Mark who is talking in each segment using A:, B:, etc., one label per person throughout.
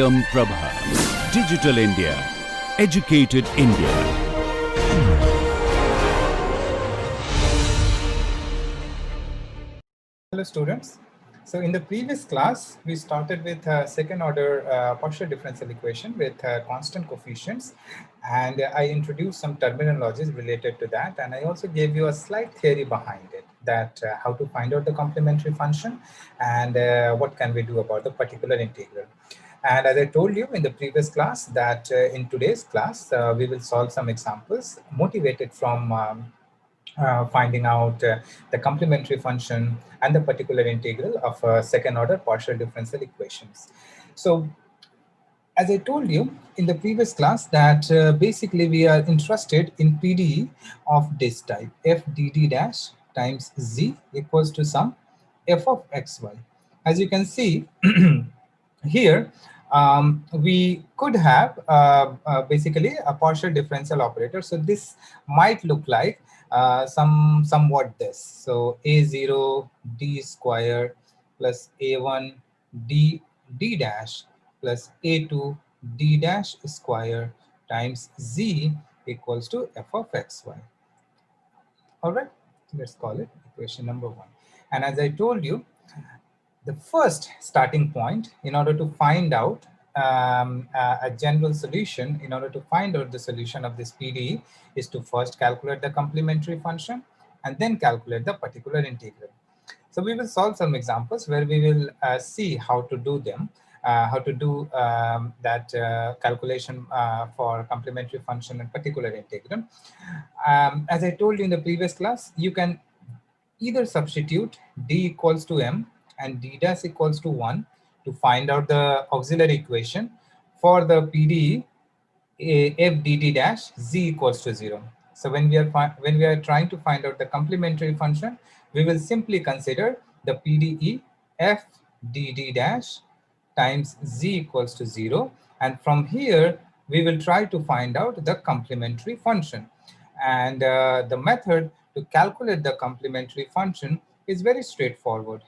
A: Uttam Prabha. Digital India. Educated India.
B: Hello students. So in the previous class, we started with second order partial differential equation with constant coefficients. And I introduced some terminologies related to that. And I also gave you a slight theory behind it, that how to find out the complementary function and what can we do about the particular integral. And as I told you in the previous class that in today's class, we will solve some examples motivated from finding out the complementary function and the particular integral of second order partial differential equations. So as I told you in the previous class that basically we are interested in PDE of this type, f dd dash times z equals to some f of xy. As you can see here, we could have basically a partial differential operator. So this might look like somewhat this. So a0 d square plus a1 d dash plus a2 d dash square times z equals to f of xy. All right, let's call it equation number 1. And as I told you, the first starting point in order to find out a general solution, in order to find out the solution of this PDE, is to first calculate the complementary function and then calculate the particular integral. So we will solve some examples where we will see how to do them, how to do that calculation for complementary function and particular integral. As I told you in the previous class, you can either substitute d equals to m and d dash equals to 1 to find out the auxiliary equation for the PDE f dt dash z equals to 0. So when we are trying to find out the complementary function, we will simply consider the PDE f dd dash times z equals to 0, and from here we will try to find out the complementary function. And the method to calculate the complementary function is very straightforward.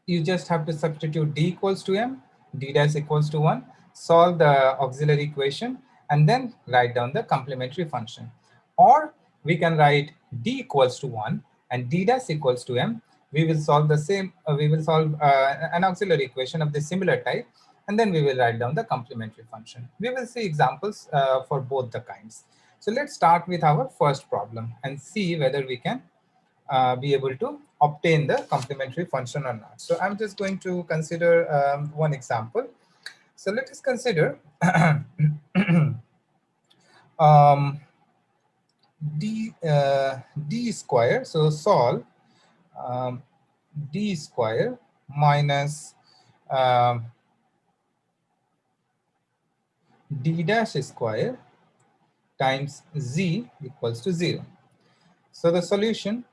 B: You just have to substitute d equals to m, d dash equals to 1, solve the auxiliary equation, and then write down the complementary function. Or we can write d equals to 1 and d dash equals to m. We will solve the same, we will solve an auxiliary equation of the similar type, and then we will write down the complementary function. We will see examples for both the kinds. So let's start with our first problem and see whether we can be able to obtain the complementary function or not. So I'm just going to consider one example. So let us consider d square. So solve d square minus d dash square times z equals to 0. So the solution,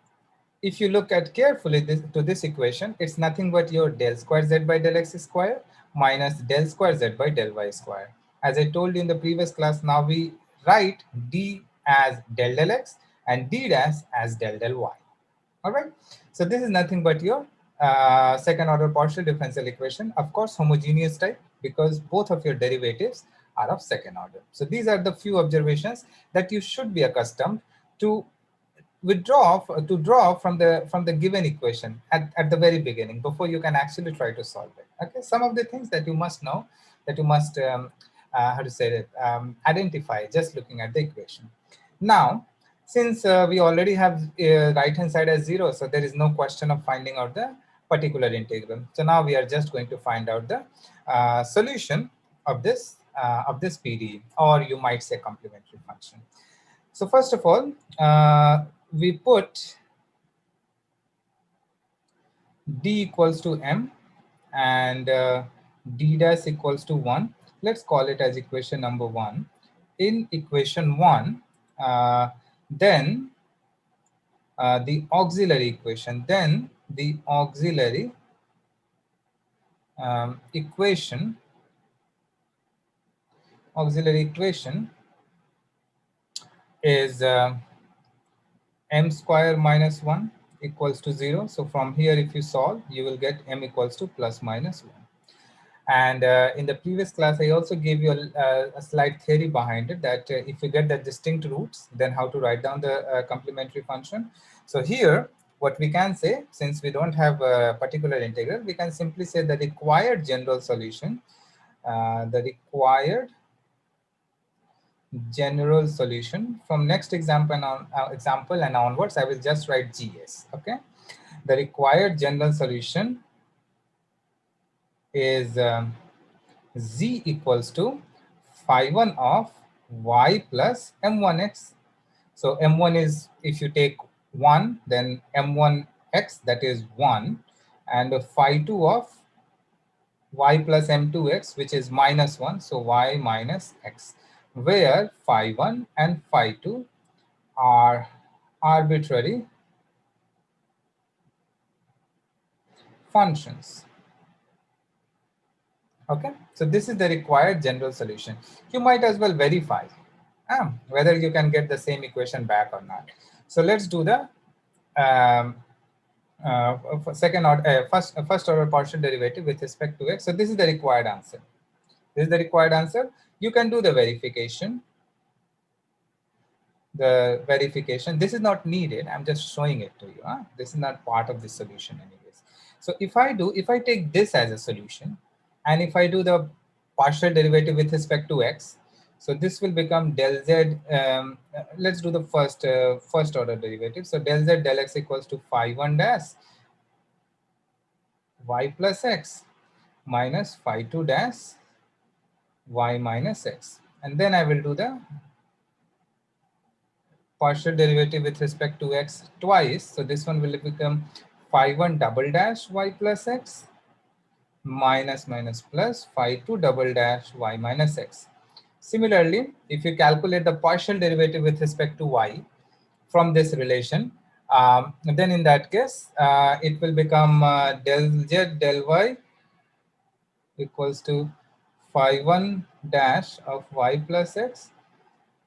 B: if you look at carefully to this equation, it's nothing but your del square z by del x square minus del square z by del y square. As I told you in the previous class, now we write d as del del x and d dash as del del y. All right. So this is nothing but your second order partial differential equation, of course homogeneous type, because both of your derivatives are of second order. So these are the few observations that you should be accustomed to draw from the given equation at the very beginning, before you can actually try to solve it. Okay, some of the things that you must know, that you must identify just looking at the equation. Now, since we already have right hand side as 0, so there is no question of finding out the particular integral. So now we are just going to find out the solution of this PDE, or you might say complementary function. So first of all, we put d equals to m and d dash equals to 1. Let's call it as equation number 1. In equation 1, then the auxiliary equation, equation is m square minus 1 equals to 0. So from here, if you solve, you will get m equals to plus minus 1. And in the previous class, I also gave you a slight theory behind it, that if you get the distinct roots, then how to write down the complementary function. So here, what we can say, since we don't have a particular integral, we can simply say the required general solution, the required general solution. From next example and onwards, I will just write GS. Okay, the required general solution is z equals to phi1 of y plus m1x. So m1 is, if you take 1, then m1x, that is 1, and phi2 of y plus m2x, which is minus 1, so y minus x, where phi1 and phi2 are arbitrary functions. Okay, so this is the required general solution. You might as well verify whether you can get the same equation back or not. So let's do the first order partial derivative with respect to x. So this is the required answer. This is the required answer. You can do the verification. This is not needed. I'm just showing it to you. This is not part of the solution anyways. So if I take this as a solution, and if I do the partial derivative with respect to x, so this will become del z. Let's do the first order derivative. So del z del x equals to phi1 dash y plus x minus phi2 dash y minus x. And then I will do the partial derivative with respect to x twice. So this one will become phi1 double dash y plus x minus plus phi2 double dash y minus x. Similarly, if you calculate the partial derivative with respect to y from this relation, then in that case, it will become del z del y equals to phi1 dash of y plus x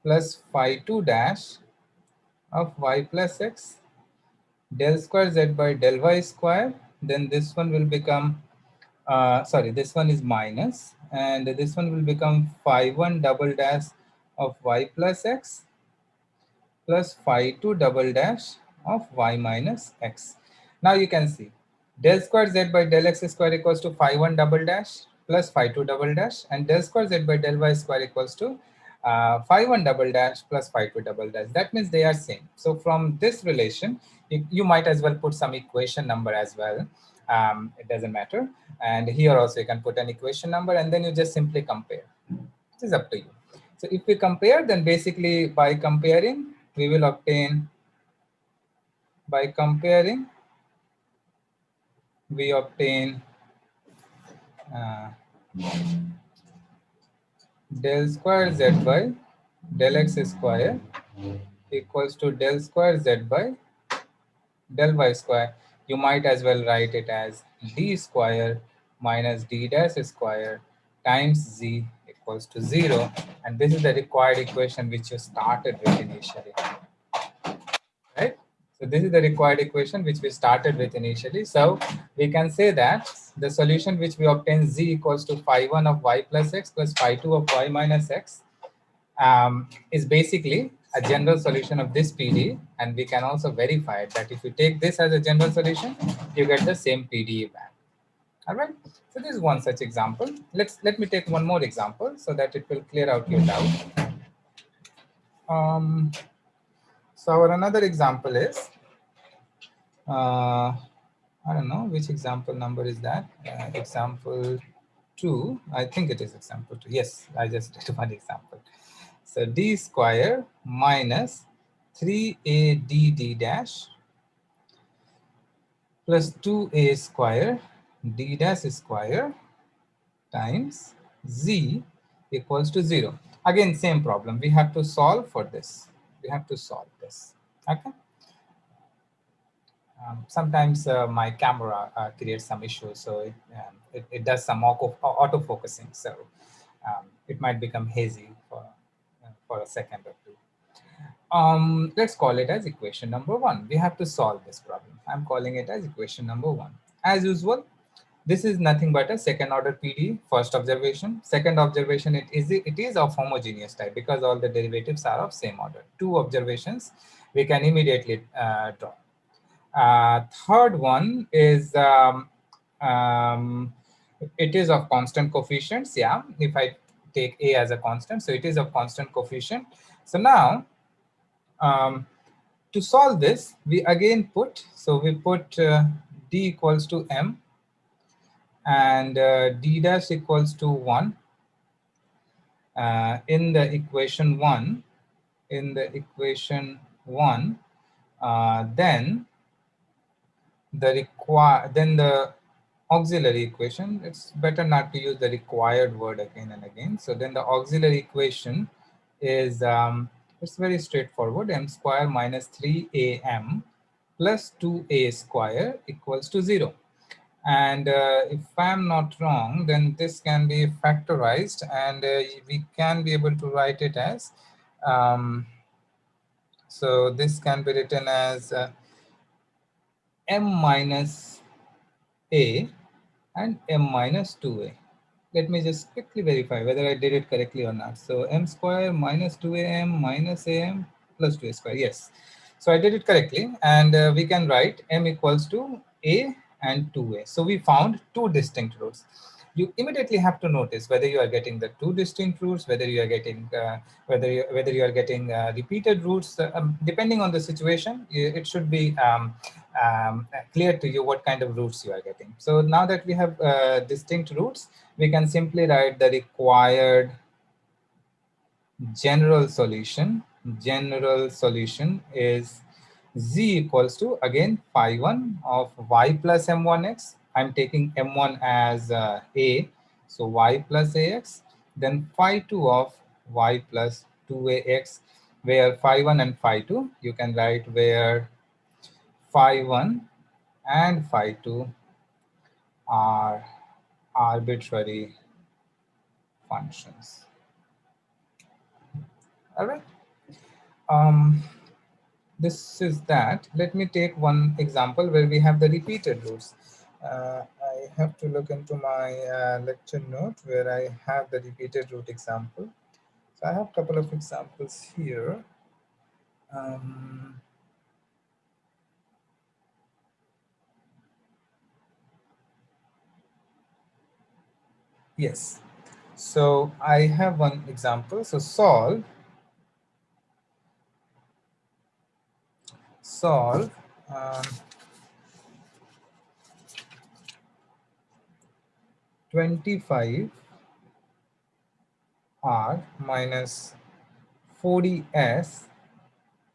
B: plus phi2 dash of y plus x del square z by del y square. Then this one will become, this one is minus, and this one will become phi1 double dash of y plus x plus phi2 double dash of y minus x. Now you can see del square z by del x square equals to phi1 double dash plus phi2 double dash, and del square z by del y square equals to phi1 double dash plus phi2 double dash. That means they are same. So from this relation, you might as well put some equation number as well. It doesn't matter. And here also you can put an equation number, and then you just simply compare. It is up to you. So if we compare, then basically by comparing, we will obtain, we obtain del square z by del x square equals to del square z by del y square. You might as well write it as d square minus d dash square times z equals to 0. And this is the required equation which you started with initially, right? So this is the required equation which we started with initially. So we can say that the solution which we obtain z equals to phi1 of y plus x plus phi2 of y minus x is basically a general solution of this PDE, and we can also verify that if you take this as a general solution, you get the same PDE back. All right. So this is one such example. Let me take one more example so that it will clear out your doubt. So our another example is, I don't know which example number is that. Example 2. I think it is example 2. Yes, I just did one example. So d square minus 3ad dash plus 2a square d dash square times z equals to 0. Again, same problem. We have to solve for this. Okay. Sometimes my camera creates some issues, so it does some auto focusing. So it might become hazy for a second or two. Let's call it as equation number 1. We have to solve this problem. I'm calling it as equation number 1. As usual, This is nothing but a second order PD, first observation. Second observation, it is of homogeneous type because all the derivatives are of same order. Two observations we can immediately draw. Third one is it is of constant coefficients. Yeah, if I take A as a constant, so it is of constant coefficient. So now to solve this, we again put, so we put D equals to M and D dash equals to 1 in the equation 1. In the equation 1, then the auxiliary equation, it's better not to use the required word again and again. So then the auxiliary equation is, it's very straightforward, m square minus 3am plus 2a square equals to 0. And if I'm not wrong, then this can be factorized and we can be able to write it as, so this can be written as m minus a and m minus 2a. Let me just quickly verify whether I did it correctly or not. So m square minus 2am minus am plus 2a square. Yes. So I did it correctly. And we can write m equals to a and 2a. So we found two distinct roots. You immediately have to notice whether you are getting the two distinct roots, whether you are getting whether you are getting repeated roots. Depending on the situation, it should be clear to you what kind of roots you are getting. So now that we have distinct roots, we can simply write the required general solution. General solution is z equals to, again, phi 1 of y plus m1x. I'm taking m1 as a, so y plus ax. Then phi 2 of y plus 2ax, where phi 1 and phi 2, you can write where phi 1 and phi 2 are arbitrary functions. All right. This is that. Let me take one example where we have the repeated roots. I have to look into my lecture note where I have the repeated root example. So I have a couple of examples here. Yes. So I have one example. So solve 25r minus 40s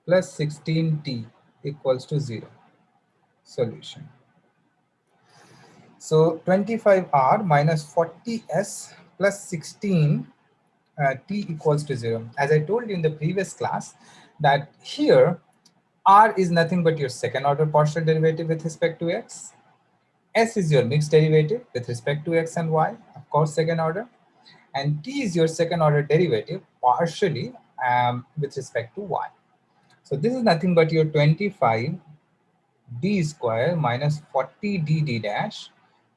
B: plus 16t equals to 0. Solution. So 25r minus 40s plus 16 t equals to 0. As I told you in the previous class, that here r is nothing but your second order partial derivative with respect to x. S is your mixed derivative with respect to x and y, of course, second order. And t is your second order derivative partially with respect to y. So this is nothing but your 25 d square minus 40 d dash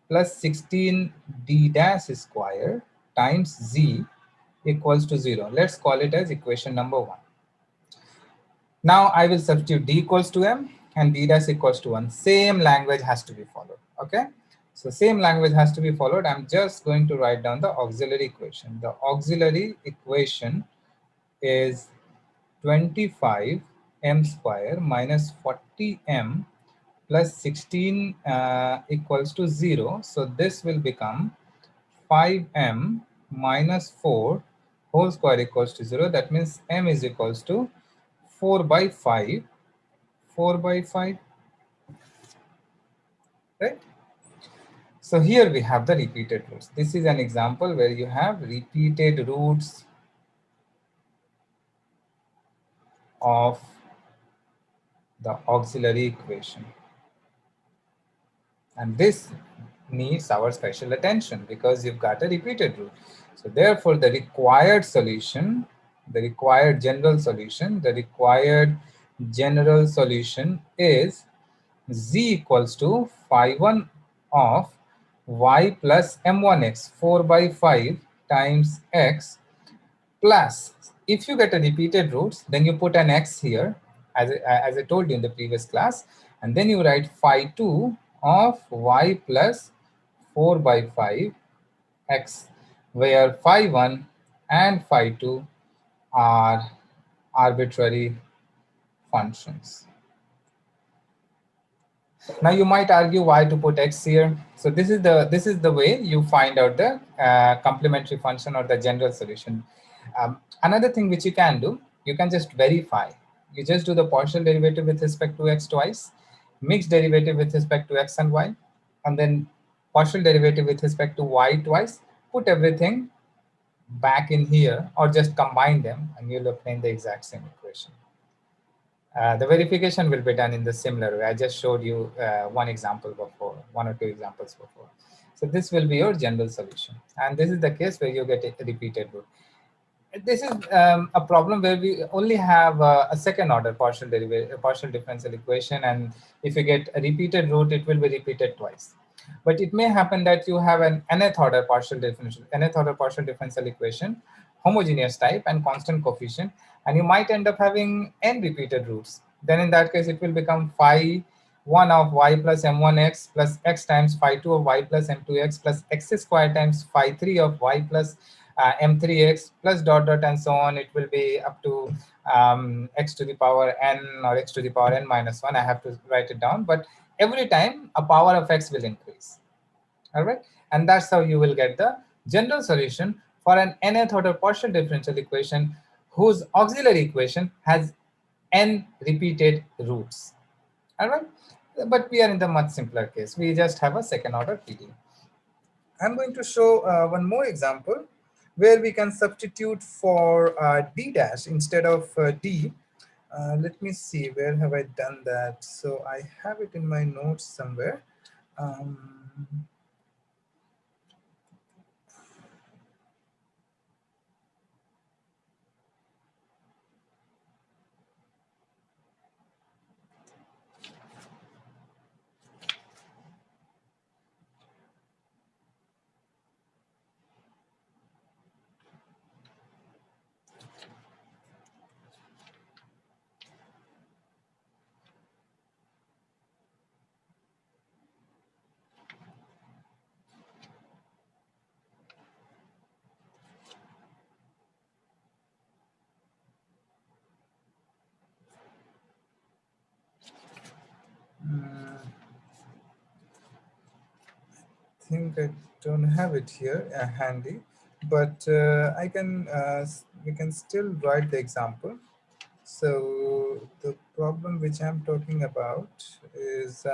B: plus 16 d dash square times z equals to 0. Let's call it as equation number 1. Now I will substitute d equals to m and d dash equals to 1. Same language has to be followed. Okay. So same language has to be followed. I'm just going to write down the auxiliary equation. The auxiliary equation is 25 m square minus 40 m plus 16 equals to 0. So this will become 5m minus 4 whole square equals to 0. That means m is equals to 4 by 5. 4 by 5, right? So here we have the repeated roots. This is an example where you have repeated roots of the auxiliary equation. And this needs our special attention because you've got a repeated root. So therefore the required solution, the required general solution is z equals to phi 1 of y plus m1x 4 by 5 times x plus, if you get a repeated roots, then you put an x here, as I told you in the previous class, and then you write phi 2 of y plus 4 by 5 x, where phi 1 and phi 2 are arbitrary functions. Now you might argue why to put x here. So this is the way you find out the complementary function or the general solution. Another thing which you can do, you can just verify. You just do the partial derivative with respect to x twice, mixed derivative with respect to x and y, and then partial derivative with respect to y twice. Put everything back in here, or just combine them, and you'll obtain the exact same equation. The verification will be done in the similar way. I just showed you one example before, one or two examples before. So this will be your general solution. And this is the case where you get a repeated root. This is a problem where we only have a second order partial differential equation. And if you get a repeated root, it will be repeated twice. But it may happen that you have an nth order partial differential equation, homogeneous type and constant coefficient, and you might end up having n repeated roots. Then in that case, it will become phi 1 of y plus m1x plus x times phi 2 of y plus m2x plus x squared times phi 3 of y plus m3x plus dot dot and so on. It will be up to x to the power n or x to the power n minus 1. I have to write it down, but every time a power of x will increase. All right, and that's how you will get the general solution for an nth order partial differential equation whose auxiliary equation has n repeated roots. All right, but we are in the much simpler case. We just have a second order PD. I'm going to show one more example where we can substitute for d dash instead of d. Let me see, where have I done that? So I have it in my notes somewhere. I think I don't have it here handy, but I can we can still write the example. So the problem which I'm talking about is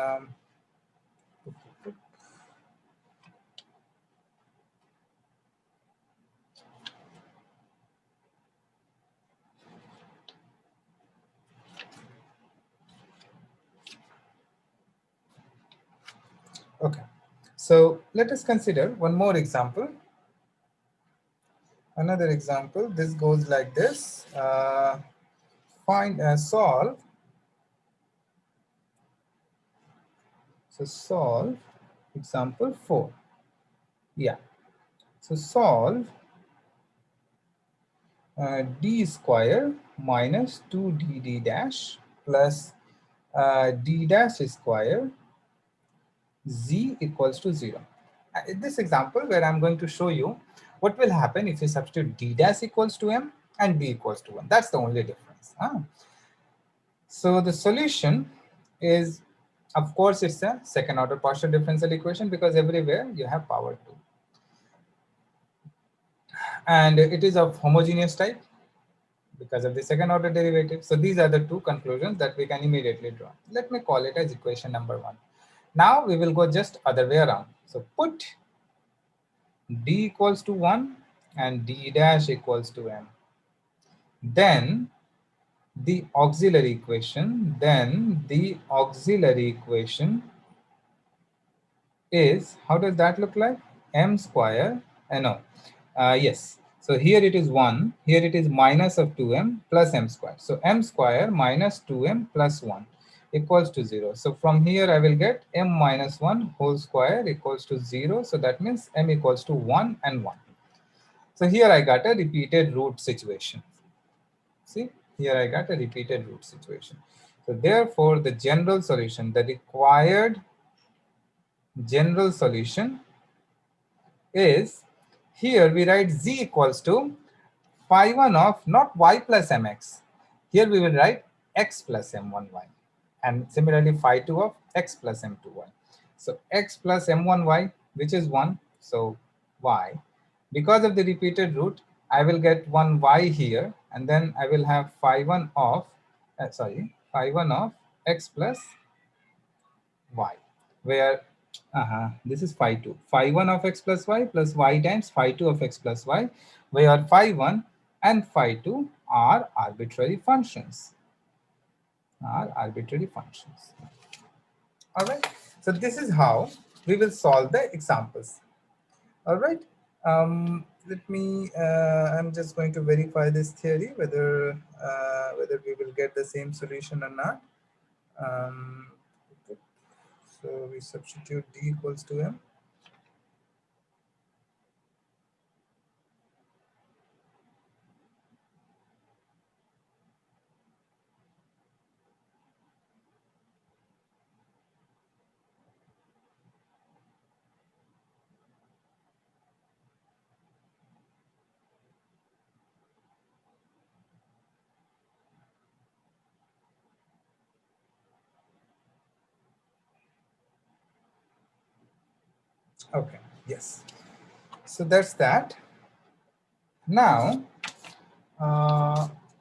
B: okay. So let us consider one more example. Another example, this goes like this. Solve. So solve example 4. Yeah. So solve d square minus 2dd dash plus d dash square z equals to 0. In this example, where I'm going to show you what will happen if you substitute d dash equals to m and d equals to 1. That's the only difference. So the solution is, of course, it's a second order partial differential equation because everywhere you have power 2. And it is of homogeneous type because of the second order derivative. So these are the two conclusions that we can immediately draw. Let me call it as equation number 1. Now we will go just other way around. So put d equals to 1 and d dash equals to m. Then the auxiliary equation, is, how does that look like? M square, yes. So here it is 1, here it is minus of 2m plus m square. So m square minus 2m plus 1. equals to 0. So from here I will get m minus 1 whole square equals to 0. So that means m equals to 1 and 1. So here I got a repeated root situation. See, here I got a repeated root situation. So therefore the general solution, the required general solution is, here we write z equals to phi 1 of not y plus mx. Here we will write x plus m1y. And similarly phi 2 of x plus m2y. So x plus m1y, which is 1, so y. Because of the repeated root, I will get one y here, and then I will have phi 1 of, phi 1 of x plus y, where this is phi 2. Phi 1 of x plus y times phi 2 of x plus y, where phi 1 and phi 2 are arbitrary functions. All right. So this is how we will solve the examples. All right. Let me. I'm just going to verify this theory whether we will get the same solution or not. So we substitute d equals to m. Okay. Yes. So that's that. Now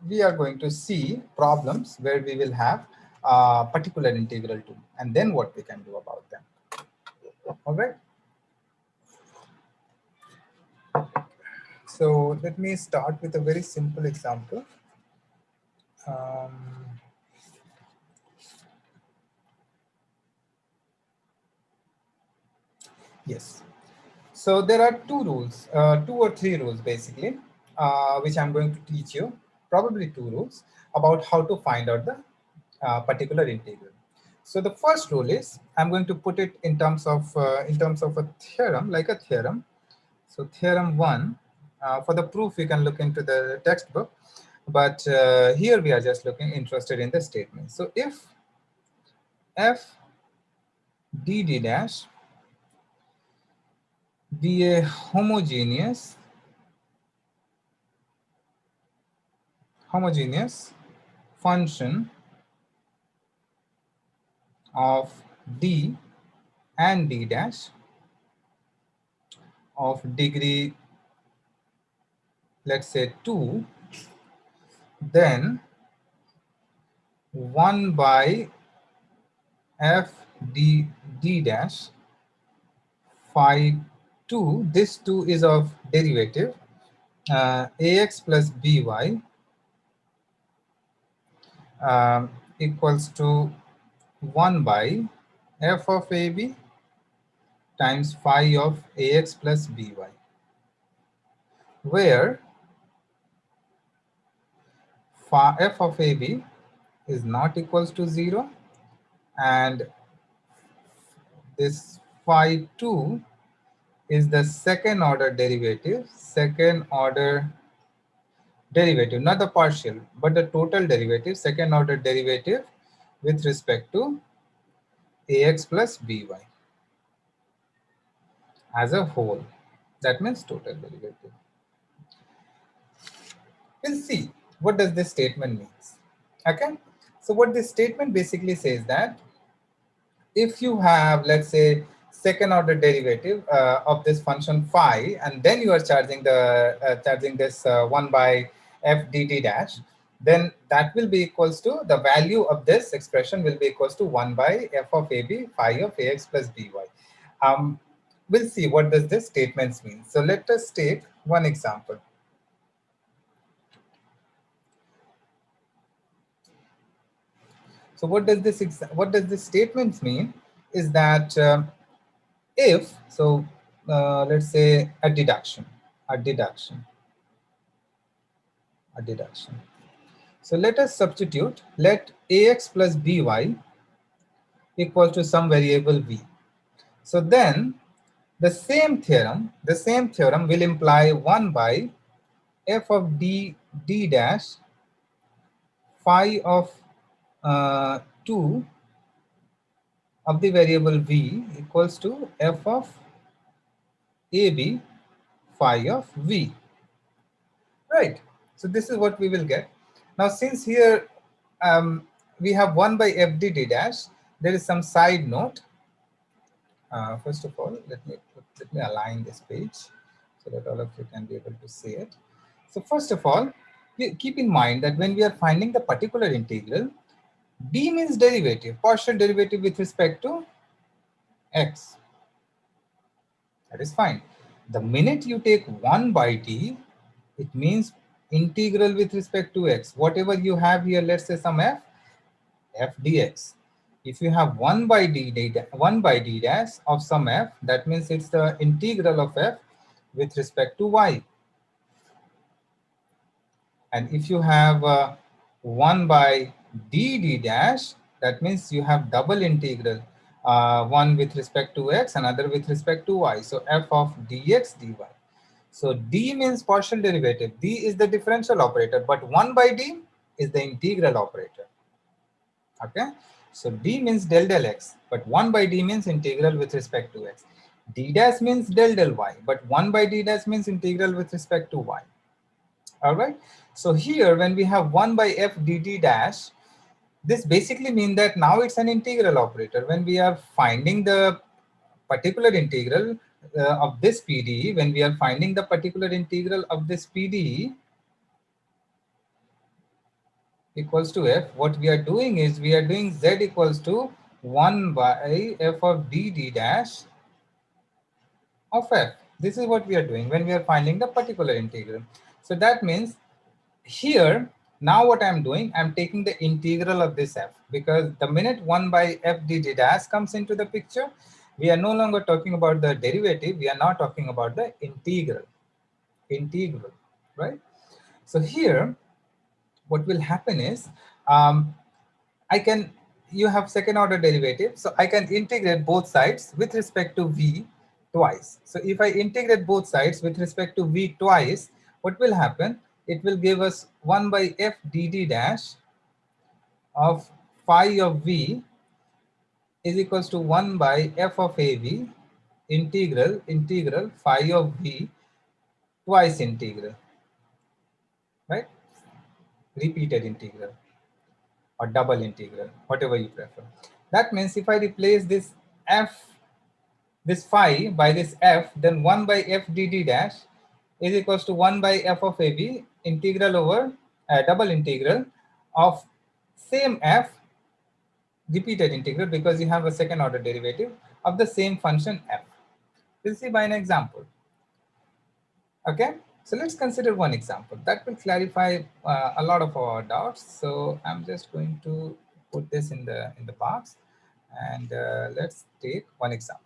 B: we are going to see problems where we will have a particular integral to, and then what we can do about them. All right. So let me start with a very simple example. Yes. So there are two rules, 2 or 3 rules basically, which I'm going to teach you, probably 2 rules, about how to find out the particular integral. So the first rule is, I'm going to put it in terms of a theorem, like a theorem. So theorem 1, for the proof you can look into the textbook, but here we are just interested in the statement. So if f d dash be a homogeneous function of d and d dash of degree, let's say 2, then 1 by f d dash phi 2, this 2 is of derivative ax plus by equals to 1 by f of ab times phi of ax plus by, where phi f of ab is not equals to 0, and this phi 2 is the second order derivative, not the partial, but the total derivative, second order derivative with respect to ax plus by as a whole. That means total derivative. We'll see what does this statement means. Okay. So what this statement basically says that if you have, let's say, second order derivative of this function phi, and then you are charging this 1 by f dt dash, then that will be equals to, the value of this expression will be equals to 1 by f of ab phi of ax plus by. We'll see what does this statements mean. So let us take one example. So what does this statement mean is that if, so let's say a deduction. So let us substitute, let ax plus by equal to some variable v. So then the same theorem will imply 1 by f of d dash phi of 2 of the variable v equals to f of ab phi of v, right? So this is what we will get. Now since here we have 1 by fdd dash, there is some side note. First of all, let me align this page so that all of you can be able to see it. So first of all, keep in mind that when we are finding the particular integral, d means derivative, partial derivative with respect to x. That is fine. The minute you take 1 by d, it means integral with respect to x. Whatever you have here, let's say some f dx. If you have 1 by d dash of some f, that means it's the integral of f with respect to y. And if you have 1 by d dash, that means you have double integral, one with respect to x, another with respect to y. So f of dx dy. So d means partial derivative. D is the differential operator, but 1 by d is the integral operator. Okay, so d means del x, but 1 by d means integral with respect to x. D dash means del y, but 1 by d dash means integral with respect to y. All right, so here when we have 1 by f dt dash, this basically means that now it's an integral operator. When we are finding the particular integral of this PDE, when we are finding the particular integral of this PDE equals to f, what we are doing is we are doing z equals to 1 by f of dd dash of f. This is what we are doing when we are finding the particular integral. So that means here, now what I'm doing, I'm taking the integral of this f, because the minute 1 by f dd dash comes into the picture, we are no longer talking about the derivative, we are now talking about the integral, right? So here, what will happen is, you have second order derivative, so I can integrate both sides with respect to v twice. So if I integrate both sides with respect to v twice, what will happen? It will give us 1 by f dd dash of phi of v is equals to 1 by f of av integral phi of v twice integral, right? Repeated integral or double integral, whatever you prefer. That means if I replace this phi by this f, then 1 by f dd dash is equals to 1 by f of ab integral over double integral of same f, repeated integral because you have a second order derivative of the same function f. We'll see by an example. Okay, so let's consider one example that will clarify a lot of our doubts. So I'm just going to put this in the box, and let's take one example.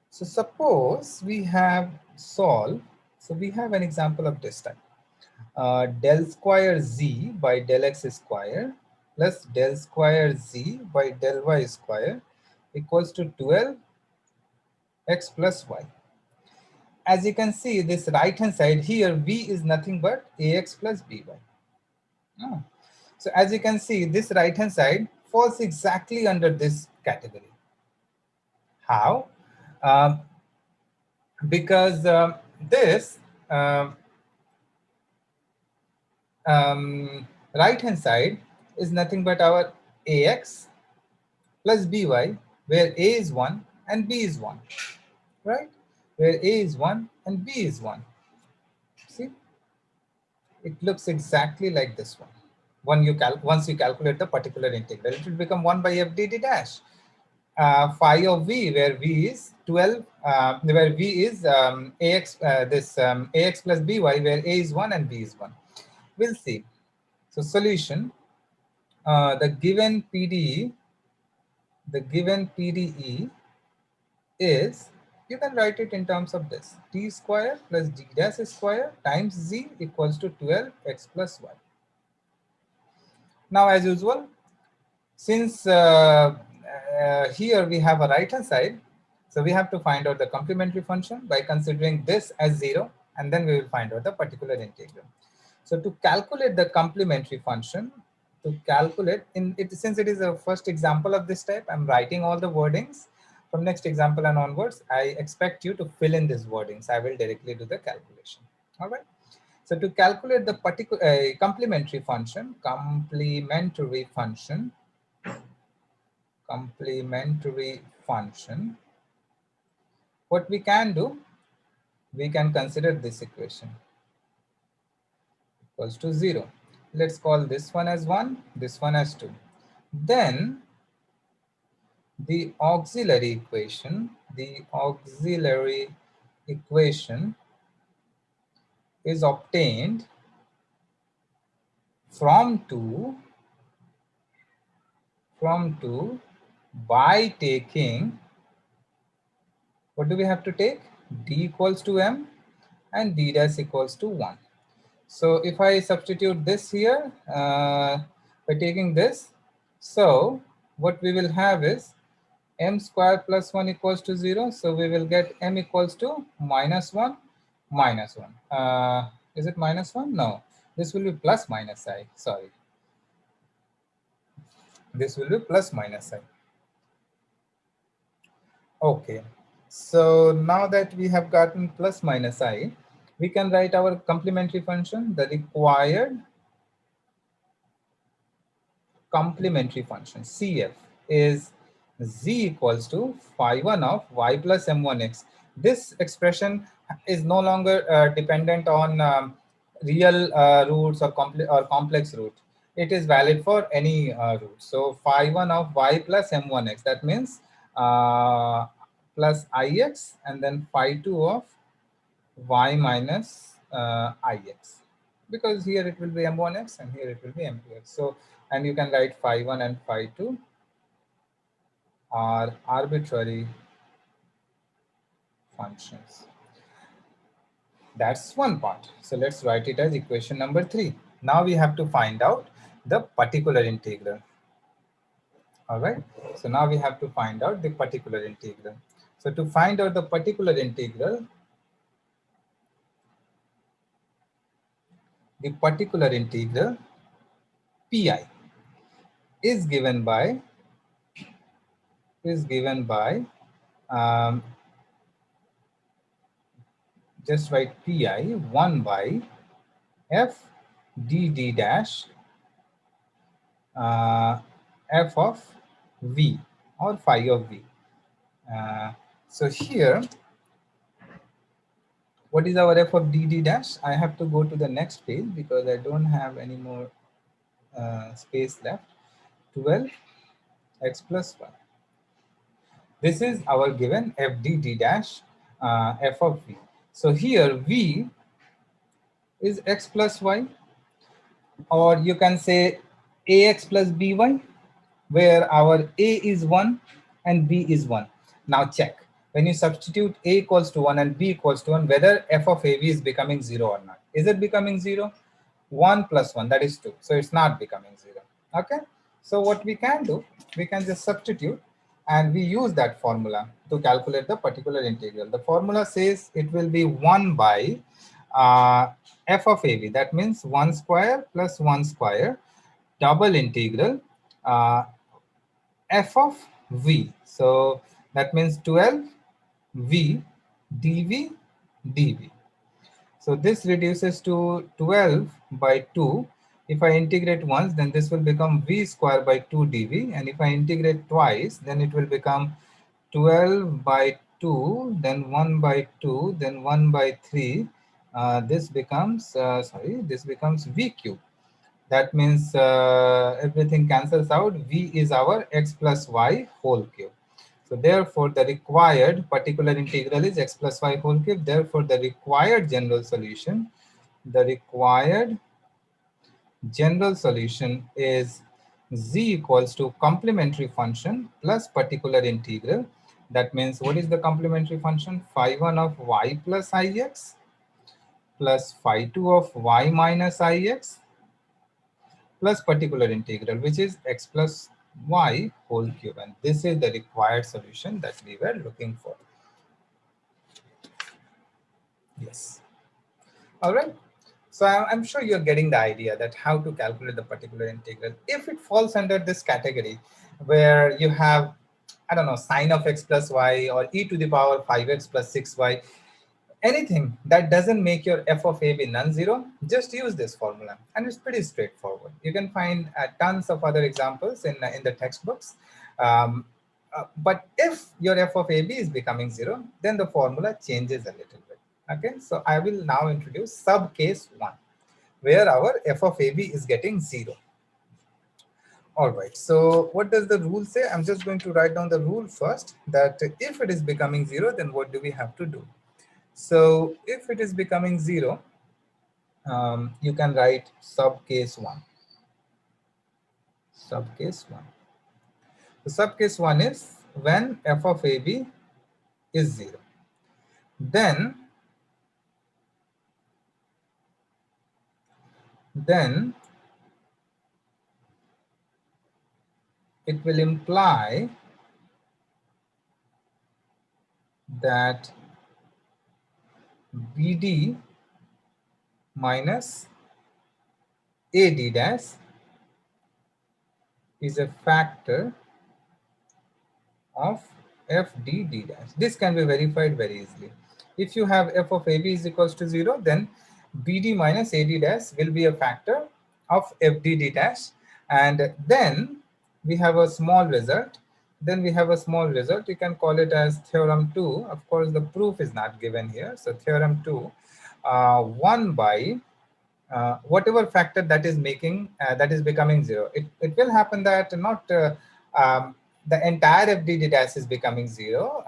B: So suppose we have solved, so we have an example of this type. Del square z by del x square plus del square z by del y square equals to 12 x plus y. As you can see, this right hand side here, v is nothing but ax plus by. So as you can see, this right hand side falls exactly under this category. How? Because this right hand side is nothing but our ax plus by, where a is 1 and b is 1, right? Where a is 1 and b is 1. See, it looks exactly like this one. Once you calculate the particular integral, it will become 1 by f dt dash phi of v, where v is 12, where v is ax, ax plus by, where a is 1 and b is 1. We'll see. So solution, the given PDE is, you can write it in terms of this: t square plus d dash square times z equals to 12 x plus y. Now, as usual, since here we have a right hand side, so we have to find out the complementary function by considering this as 0, and then we will find out the particular integral. So to calculate the complementary function, to calculate in it, since it is a first example of this type, I'm writing all the wordings. From next example and onwards, I expect you to fill in these wordings. I will directly do the calculation. All right. So to calculate the particular complementary function, what we can do, we can consider this equation equals to 0. Let's call this one as 1, this one as 2. Then the auxiliary equation is obtained from 2 by taking, what do we have to take? D equals to m and d dash equals to 1. So if I substitute this here by taking this, so what we will have is m square plus 1 equals to 0. So we will get m equals to minus 1, minus 1. Is it minus 1? No, this will be plus minus I. Sorry. This will be plus minus I. Okay. So now that we have gotten plus minus I, we can write our complementary function, the required complementary function CF is z equals to phi1 of y plus m1x. This expression is no longer dependent on real roots or complex root. It is valid for any root. So phi1 of y plus m1x, that means plus ix, and then phi2 of y minus ix, because here it will be m1x and here it will be m2x. So, and you can write phi1 and phi2 are arbitrary functions. That's one part. So let's write it as equation number 3. Now we have to find out the particular integral. All right. So now we have to find out the particular integral. So to find out the particular integral, pi is given by just write pi 1 by f dd dash f of v or phi of v. So here, what is our f of dd dash? I have to go to the next page because I don't have any more space left. 12 x plus 1. This is our given f dd dash f of v. So here v is x plus y, or you can say ax plus by, where our a is 1 and b is 1. Now check, when you substitute a equals to 1 and b equals to 1, whether f of ab is becoming 0 or not. Is it becoming 0? 1 plus 1, that is 2. So it's not becoming 0. Okay. So what we can do, we can just substitute, and we use that formula to calculate the particular integral. The formula says it will be 1 by f of ab. That means 1 square plus 1 square double integral f of v. So that means 12 v dv dv. So this reduces to 12 by 2. If I integrate once, then this will become v square by 2 dv. And if I integrate twice, then it will become 12 by 2, then 1 by 2, then 1 by 3. This becomes, this becomes v cube. That means everything cancels out. V is our x plus y whole cube. So therefore, the required particular integral is x plus y whole cube. Therefore, the required general solution is z equals to complementary function plus particular integral. That means what is the complementary function? Phi1 of y plus ix plus phi2 of y minus ix plus particular integral, which is x plus y whole cube. And this is the required solution that we were looking for. Yes. All right. So I'm sure you're getting the idea that how to calculate the particular integral. If it falls under this category where you have, I don't know, sine of x plus y or e to the power 5x plus 6y, anything that doesn't make your f of a be non-zero, just use this formula. And it's pretty straightforward. You can find tons of other examples in the textbooks. Um, but if your f of ab is becoming 0, then the formula changes a little bit. Okay, so I will now introduce sub case 1, where our f of ab is getting 0. All right, so what does the rule say? I'm just going to write down the rule first, that if it is becoming 0, then what do we have to do? So if it is becoming 0, you can write sub case 1. Sub case 1. The sub case 1 is when f of ab is 0. Then it will imply that bd minus ad dash is a factor of f d d dash. This can be verified very easily. If you have f of ab is equals to 0, then bd minus ad dash will be a factor of f d d dash. And then we have a small result. You can call it as theorem 2. Of course, the proof is not given here. So theorem 2, 1 by whatever factor that is making that is becoming 0. It will happen that not the entire FDD dash is becoming 0.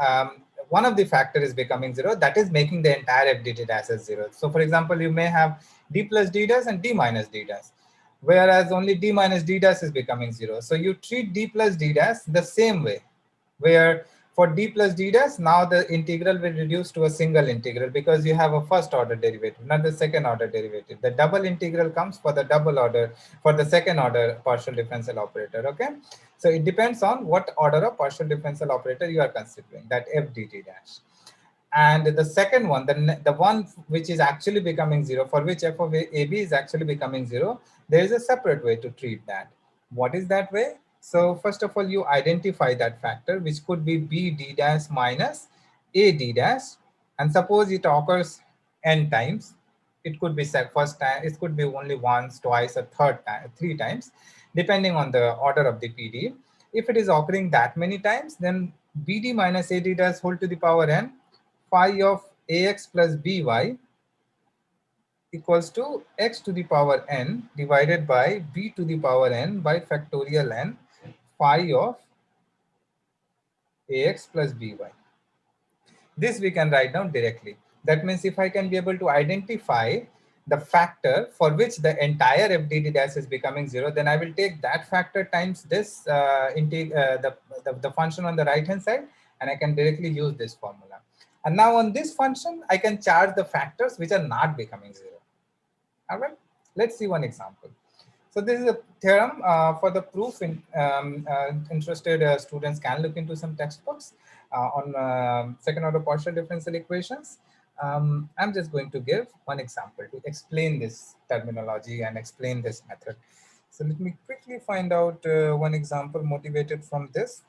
B: One of the factor is becoming 0, that is making the entire FDD dash as 0. So for example, you may have d plus d dash and d minus d dash, whereas only d minus d dash is becoming 0. So you treat d plus d dash the same way, where for d plus d dash, now the integral will reduce to a single integral because you have a first order derivative, not the second order derivative. The double integral comes for the double order, for the second order partial differential operator, okay? So it depends on what order of partial differential operator you are considering, that f dt dash. And the second one, the one which is actually becoming 0, for which f of ab is actually becoming 0, there is a separate way to treat that. What is that way? So first of all, you identify that factor, which could be b d dash minus a d dash. And suppose it occurs n times. It could be first time, it could be only once, twice, or third time, 3 times, depending on the order of the PD. If it is occurring that many times, then bd minus a d dash whole to the power n phi of ax plus by equals to x to the power n divided by b to the power n by factorial n phi of ax plus by. This we can write down directly. That means if I can be able to identify the factor for which the entire FDD dash is becoming 0, then I will take that factor times this the function on the right hand side, and I can directly use this formula. And now on this function, I can charge the factors which are not becoming 0. All right, let's see one example. So this is a theorem for the proof. Interested students can look into some textbooks on second order partial differential equations. I'm just going to give one example to explain this terminology and explain this method. So let me quickly find out one example motivated from this.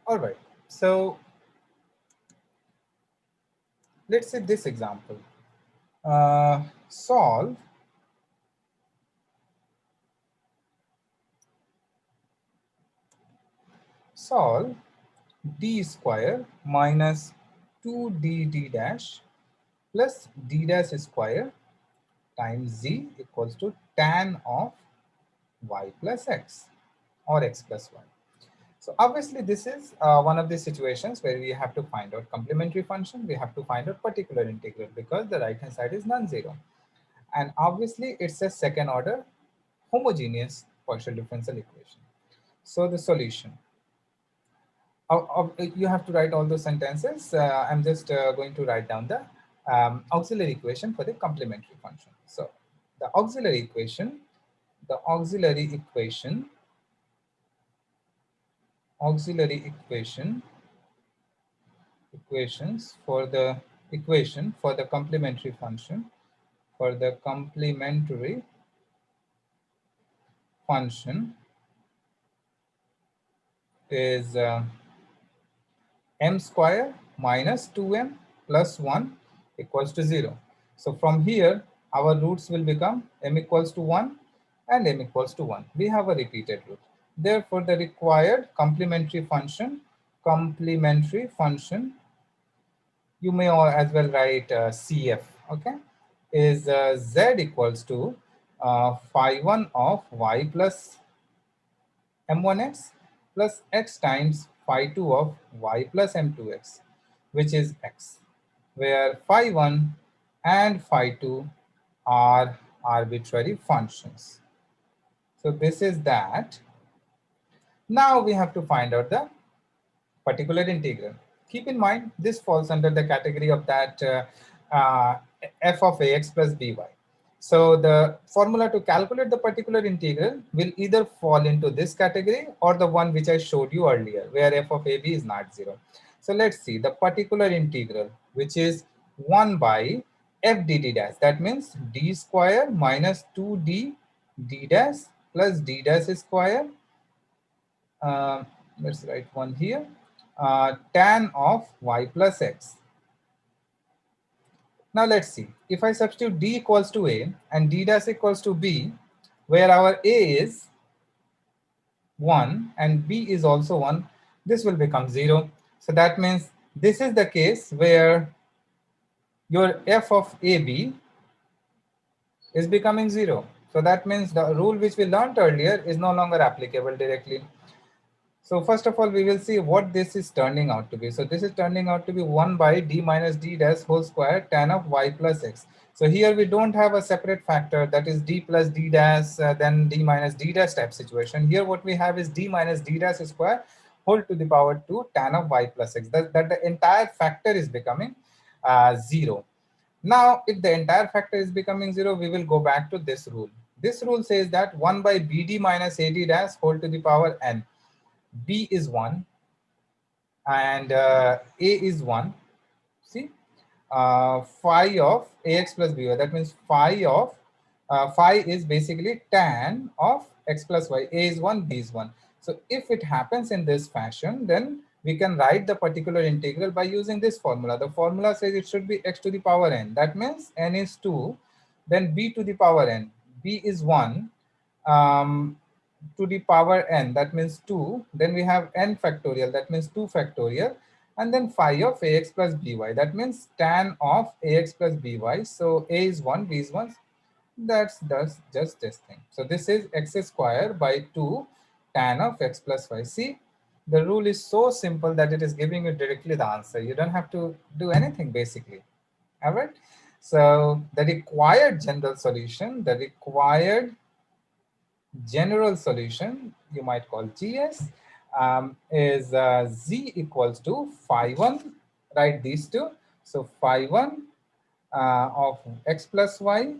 B: All right, so let's say this example. Solve d square minus 2dd dash plus d dash square times z equals to tan of y plus x or x plus y. So obviously this is one of the situations where we have to find out complementary function. We have to find out particular integral because the right hand side is non-zero. And obviously it's a second order homogeneous partial differential equation. So the solution. You have to write all those sentences. I'm just going to write down the auxiliary equation for the complementary function. So the auxiliary equation, the auxiliary equation, auxiliary equation, equations for the equation for the complementary function, for the complementary function is m square minus 2m plus 1 equals to 0. So from here, our roots will become m equals to 1 and m equals to 1. We have a repeated root. Therefore, the required complementary function, you may as well write CF, okay, is z equals to phi 1 of y plus m1x plus x times phi 2 of y plus m2x, which is x, where phi 1 and phi 2 are arbitrary functions. So this is that. Now we have to find out the particular integral. Keep in mind, this falls under the category of that f of ax plus by. So the formula to calculate the particular integral will either fall into this category or the one which I showed you earlier, where f of ab is not 0. So let's see the particular integral, which is 1 by f dt dash. That means d square minus 2d d dash plus d dash square. Let's write one here. Tan of y plus x. Now let's see. If I substitute d equals to a and d dash equals to b, where our a is 1 and b is also 1, this will become 0. So that means this is the case where your f of ab is becoming 0. So that means the rule which we learned earlier is no longer applicable directly. So first of all, we will see what this is turning out to be. So this is turning out to be 1 by d minus d dash whole square tan of y plus x. So here we don't have a separate factor, that is d plus d dash, then d minus d dash type situation. Here what we have is d minus d dash square whole to the power 2 tan of y plus x. That the entire factor is becoming 0. Now, if the entire factor is becoming 0, we will go back to this rule. This rule says that 1 by bd minus ad dash whole to the power n. B is 1 and A is 1. See, phi of ax plus by. That means phi is basically tan of x plus y. A is 1, B is 1. So if it happens in this fashion, then we can write the particular integral by using this formula. The formula says it should be x to the power n. That means n is 2, then b to the power n. B is 1. To the power n, that means 2. Then we have n factorial, that means 2 factorial. And then phi of ax plus by, that means tan of ax plus by. So a is 1, b is 1. That's just this thing. So this is x square by 2 tan of x plus y. See, the rule is so simple that it is giving you directly the answer. You don't have to do anything basically. All right. So the required general solution, you might call GS, is z equals to phi 1, write these two. So phi 1 of x plus y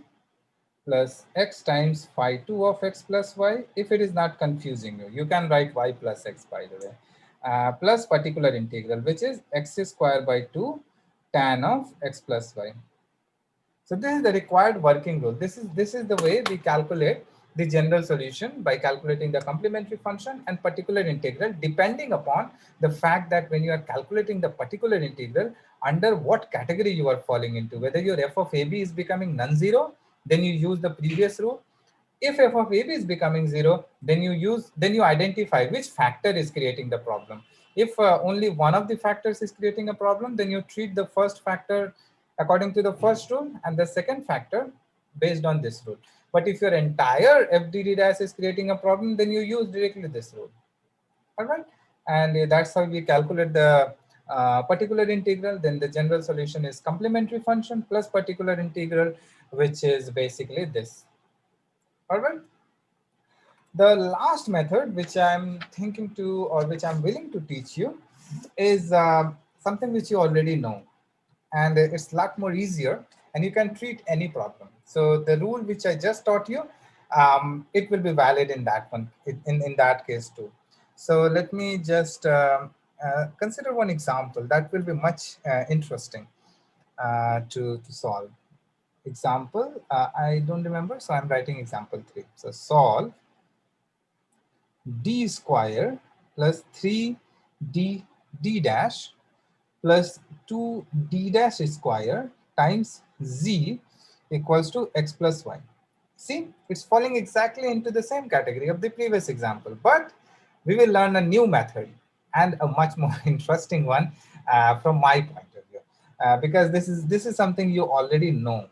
B: plus x times phi 2 of x plus y. If it is not confusing you, you can write y plus x, by the way, plus particular integral, which is x square by 2 tan of x plus y. So this is the required working rule. This is the way we calculate the general solution, by calculating the complementary function and particular integral, depending upon the fact that when you are calculating the particular integral, under what category you are falling into. Whether your f of ab is becoming non-zero, then you use the previous rule. If f of ab is becoming 0, then you identify which factor is creating the problem. If only one of the factors is creating a problem, then you treat the first factor according to the first rule and the second factor based on this rule. But if your entire FDD dash is creating a problem, then you use directly this rule. All right, and that's how we calculate the particular integral. Then the general solution is complementary function plus particular integral, which is basically this. All right. The last method which I'm thinking to, or which I'm willing to teach you, is something which you already know. and it's a lot more easier, and you can treat any problem. So the rule which I just taught you, it will be valid in that one, in that case too. So let me just consider one example that will be much interesting to solve. Example, I don't remember, so I'm writing example 3. So solve d square plus 3d d dash plus 2d dash square times z equals to x plus y. See, it's falling exactly into the same category of the previous example, but we will learn a new method and a much more interesting one from my point of view, because this is something you already know.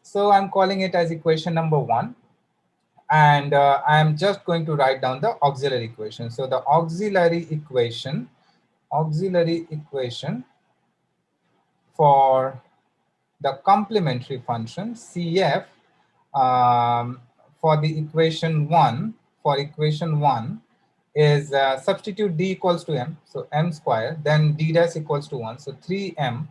B: So I'm calling it as equation number 1, and I'm just going to write down the auxiliary equation. So the auxiliary equation for the complementary function CF, for the equation 1, is substitute d equals to m, so m square, then d dash equals to 1, so 3m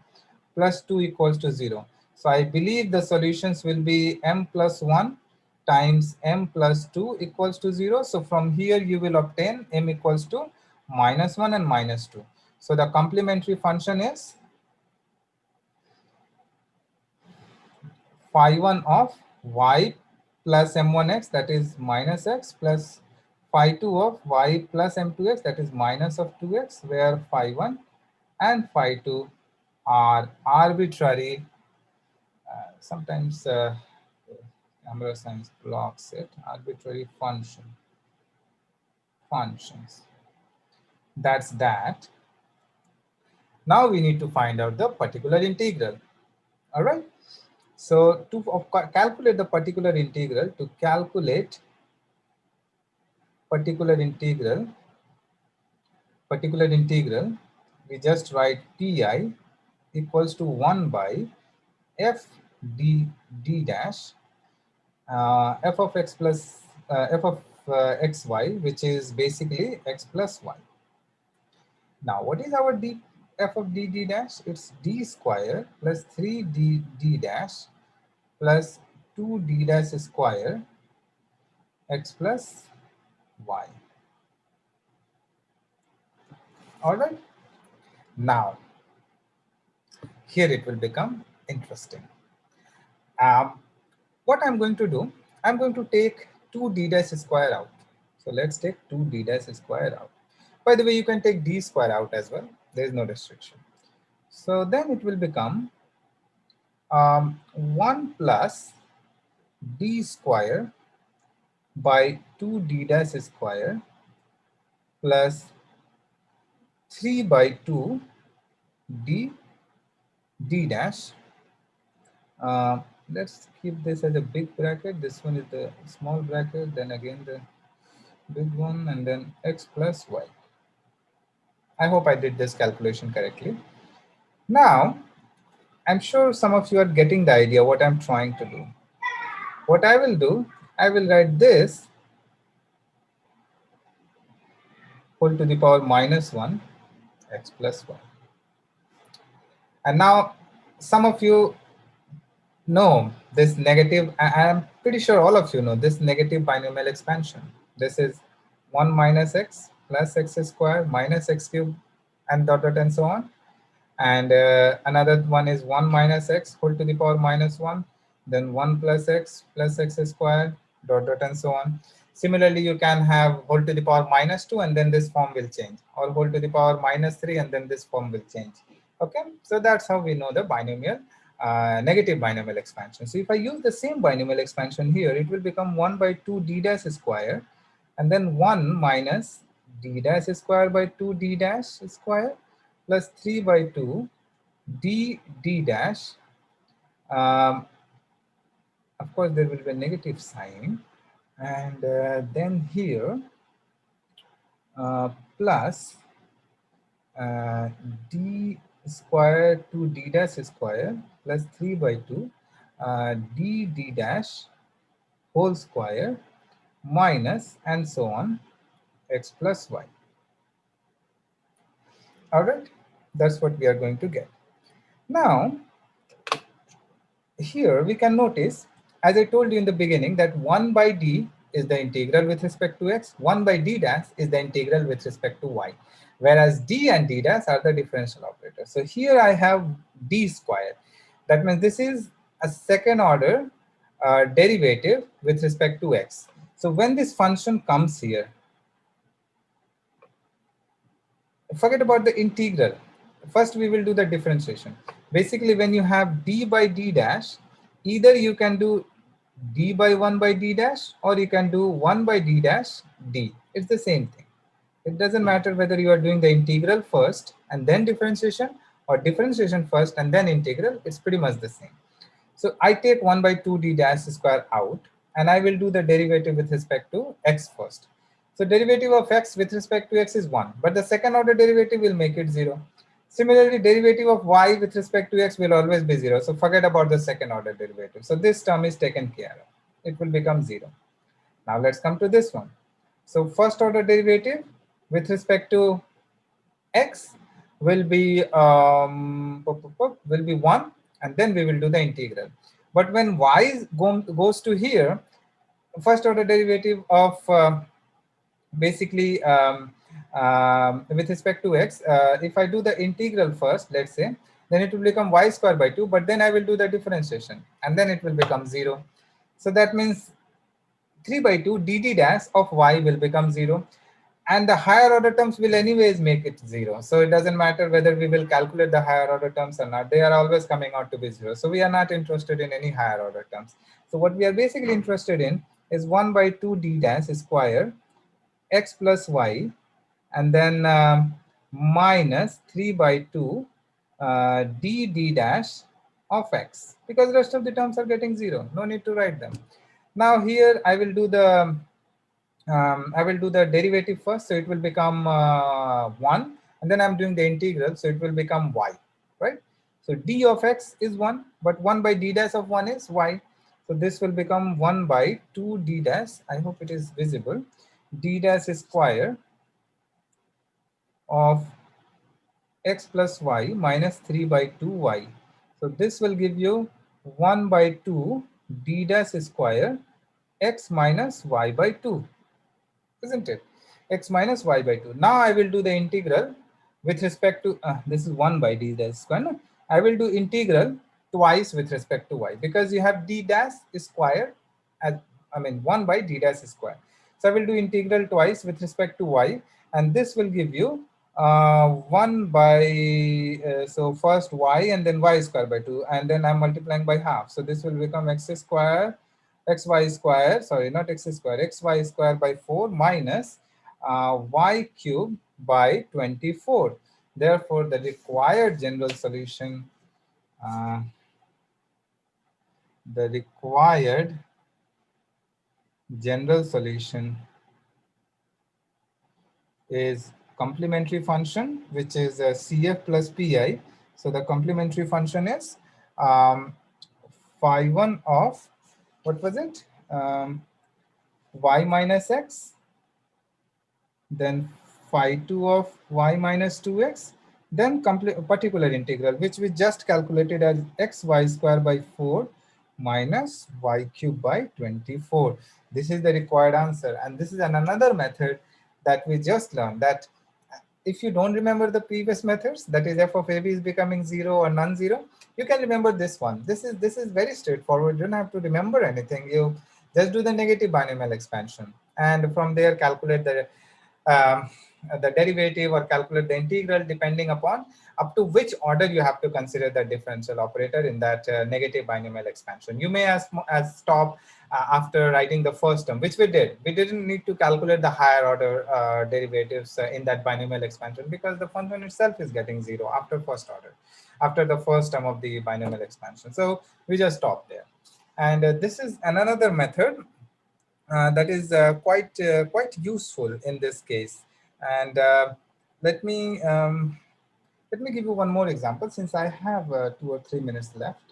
B: plus 2 equals to 0. So I believe the solutions will be m plus 1 times m plus 2 equals to 0. So from here you will obtain m equals to minus 1 and minus 2. So the complementary function is phi 1 of y plus m1x, that is minus x, plus phi 2 of y plus m2x, that is minus of 2x, where phi 1 and phi 2 are arbitrary. Sometimes number science blocks it. Arbitrary functions. That's that. Now we need to find out the particular integral. All right. So to calculate the particular integral, particular integral, we just write pi equals to 1 by f d dash f of x plus f of xy, which is basically x plus y. Now, what is our d f of d dash? It's d square plus 3d d dash plus 2d dash square x plus y. All right. Now, here it will become interesting. What I'm going to do, I'm going to take 2d dash square out. So let's take 2d dash square out. By the way, you can take d square out as well. There is no restriction. So then it will become 1 plus d square by 2d dash square plus 3 by 2 d dash. Let's keep this as a big bracket. This one is the small bracket, then again the big one, and then x plus y. I hope I did this calculation correctly. Now, I'm sure some of you are getting the idea what I'm trying to do. What I will do, I will write this whole to the power minus 1 x plus y. And now some of you know this negative, I'm pretty sure all of you know this negative binomial expansion. This is 1 minus x plus x square minus x cube and dot dot and so on. And another one is 1 minus x whole to the power minus 1, then 1 plus x squared, dot dot and so on. Similarly, you can have whole to the power minus 2 and then this form will change, or whole to the power minus 3 and then this form will change. Okay, so that's how we know the binomial, negative binomial expansion. So if I use the same binomial expansion here, it will become 1 by 2 d dash square and then 1 minus d dash square by 2 d dash square plus 3 by 2 d dash. Of course, there will be a negative sign. And then here, plus d square to d dash square plus 3 by 2 d dash whole square minus and so on x plus y. All right, that's what we are going to get. Now, here we can notice, as I told you in the beginning, that 1 by d is the integral with respect to x, 1 by d dash is the integral with respect to y, whereas d and d dash are the differential operators. So here I have d square. That means this is a second order derivative with respect to x. So when this function comes here, forget about the integral. First, we will do the differentiation. Basically, when you have d by d dash, either you can do d by 1 by d dash, or you can do 1 by d dash d. It's the same thing. It doesn't matter whether you are doing the integral first and then differentiation, or differentiation first and then integral. It's pretty much the same. So I take 1 by 2 d dash square out, and I will do the derivative with respect to x first. So derivative of x with respect to x is 1, but the second order derivative will make it 0. Similarly, derivative of y with respect to x will always be 0. So forget about the second order derivative. So this term is taken care of. It will become 0. Now let's come to this one. So first order derivative with respect to x will be 1, and then we will do the integral. But when y goes to here, first order derivative of basically with respect to x, if I do the integral first, let's say, then it will become y square by 2, but then I will do the differentiation and then it will become 0. So that means 3 by 2 dt dash of y will become 0, and the higher order terms will anyways make it 0. So it doesn't matter whether we will calculate the higher order terms or not, they are always coming out to be 0. So we are not interested in any higher order terms. So what we are basically interested in is 1 by 2 d dash square x plus y, and then minus 3 by 2 d dash of x, because the rest of the terms are getting 0. No need to write them. Now here I will do the derivative first, so it will become 1, and then I'm doing the integral, so it will become y, right? So d of x is 1, but 1 by d dash of 1 is y. So this will become 1 by 2 d dash, I hope it is visible, d dash square of x plus y minus 3 by 2y. So this will give you 1 by 2 d dash square x minus y by 2, isn't it? X minus y by 2. Now I will do the integral with respect to, this is 1 by d dash square. No? I will do integral twice with respect to y, because you have d dash square, as, 1 by d dash square. So I will do integral twice with respect to y, and this will give you 1 by, so first y and then y square by 2, and then I'm multiplying by half. So this will become x square, xy square, sorry, not x square, xy square by 4 minus y cube by 24. Therefore, the required general solution, uh, the required general solution is complementary function, which is CF plus PI. So the complementary function is phi 1 of, what was it? Y minus x, then phi 2 of y minus 2x, then particular integral, which we just calculated as xy square by 4 minus y cube by 24. This is the required answer. And this is another method that we just learned, that if you don't remember the previous methods, that is f of AB is becoming 0 or non-zero, you can remember this one. This is very straightforward. You don't have to remember anything. You just do the negative binomial expansion, and from there calculate um, the derivative or calculate the integral, depending upon up to which order you have to consider the differential operator in that negative binomial expansion. You may as stop after writing the first term, which we did. We didn't need to calculate the higher order derivatives in that binomial expansion, because the function itself is getting 0 after first order, after the first term of the binomial expansion. So we just stop there. And this is another method that is quite useful in this case. And let me give you one more example, since I have 2 or 3 minutes left.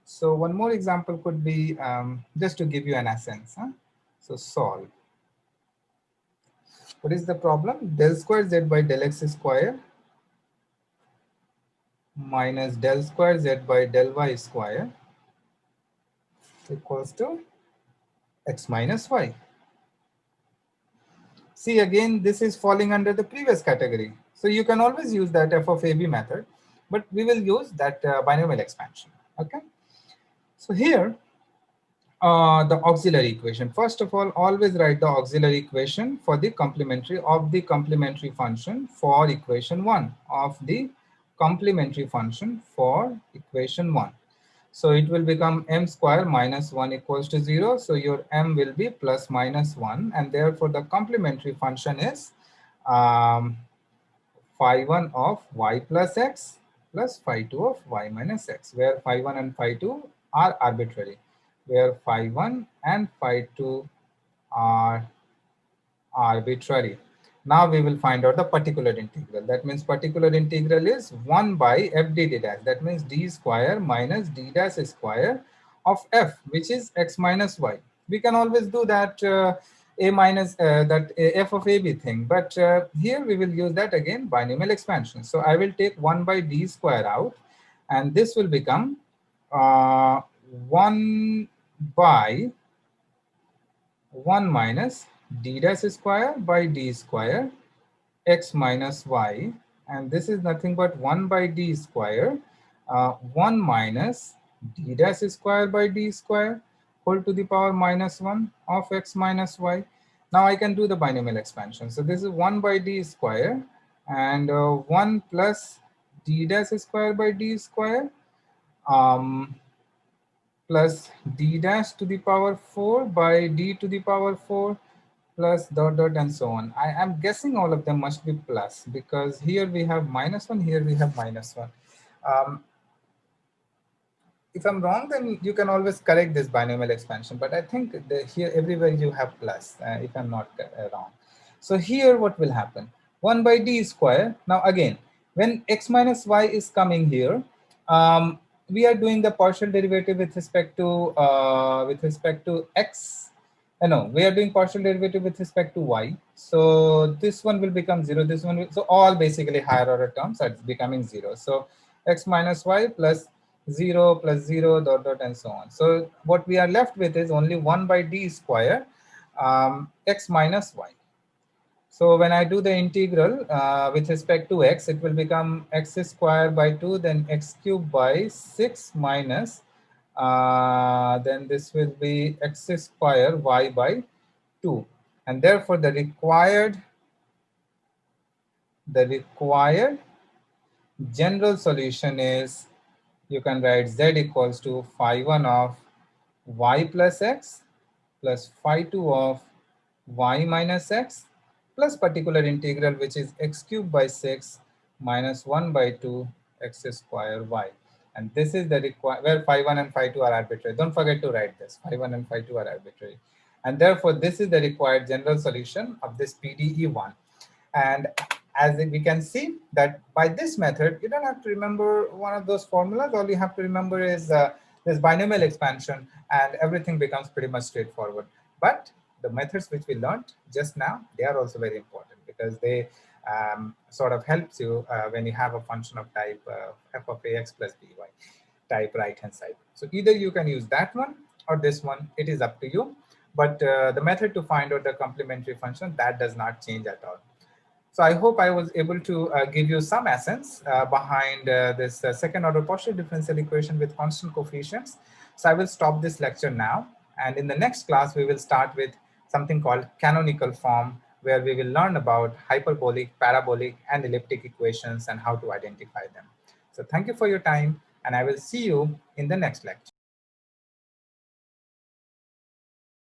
B: So one more example could be just to give you an essence. So solve. What is the problem? Del square z by del x square minus del square z by del y square equals to x minus y. See, again, this is falling under the previous category. So you can always use that f of ab method, but we will use that binomial expansion. Okay. So here, the auxiliary equation. First of all, always write the auxiliary equation for the complementary function for equation 1 of the complementary function for equation 1. So it will become m square minus 1 equals to 0. So your m will be plus minus 1. And therefore, the complementary function is phi1 of y plus x plus phi2 of y minus x, where phi1 and phi2 are arbitrary, where phi1 and phi2 are arbitrary. Now we will find out the particular integral. That means particular integral is 1 by f d dash. That means d square minus d dash square of f, which is x minus y. We can always do that a minus that f of ab thing, but here we will use that again binomial expansion. So I will take 1 by d square out, and this will become 1 by 1 minus d dash square by d square x minus y, and this is nothing but 1 by d square 1 minus d dash square by d square whole to the power minus 1 of x minus y. Now I can do the binomial expansion. So this is 1 by d square and 1 plus d dash square by d square plus d dash to the power 4 by d to the power 4 plus dot dot and so on. I am guessing all of them must be plus, because here we have minus 1, here we have minus 1. If I'm wrong, then you can always correct this binomial expansion, but I think here everywhere you have plus, if I'm not wrong. So here what will happen? 1 by d square. Now again, when x minus y is coming here, we are doing the partial derivative with respect to x. No, we are doing partial derivative with respect to y. So this one will become 0. This one will, so all basically higher order terms are becoming 0. So x minus y plus 0 plus 0 dot dot and so on. So what we are left with is only 1 by d square x minus y. So when I do the integral with respect to x, it will become x square by 2, then x cube by 6 minus, then this will be x square y by 2. And therefore the required general solution is, you can write z equals to phi1 of y plus x plus phi2 of y minus x plus particular integral, which is x cubed by 6 minus 1 by 2 x square y. And this is the where phi1 and phi2 are arbitrary. Don't forget to write this. Phi1 and phi2 are arbitrary. And therefore, this is the required general solution of this PDE1. And as we can see that by this method, you don't have to remember one of those formulas. All you have to remember is this binomial expansion, and everything becomes pretty much straightforward. But the methods which we learned just now, they are also very important, because they sort of helps you when you have a function of type f of ax plus by type right hand side. So either you can use that one or this one, it is up to you. But the method to find out the complementary function, that does not change at all. So I hope I was able to give you some essence behind this second order partial differential equation with constant coefficients. So I will stop this lecture now. And in the next class, we will start with something called canonical form, where we will learn about hyperbolic, parabolic, and elliptic equations and how to identify them. So thank you for your time, and I will see you in the next lecture.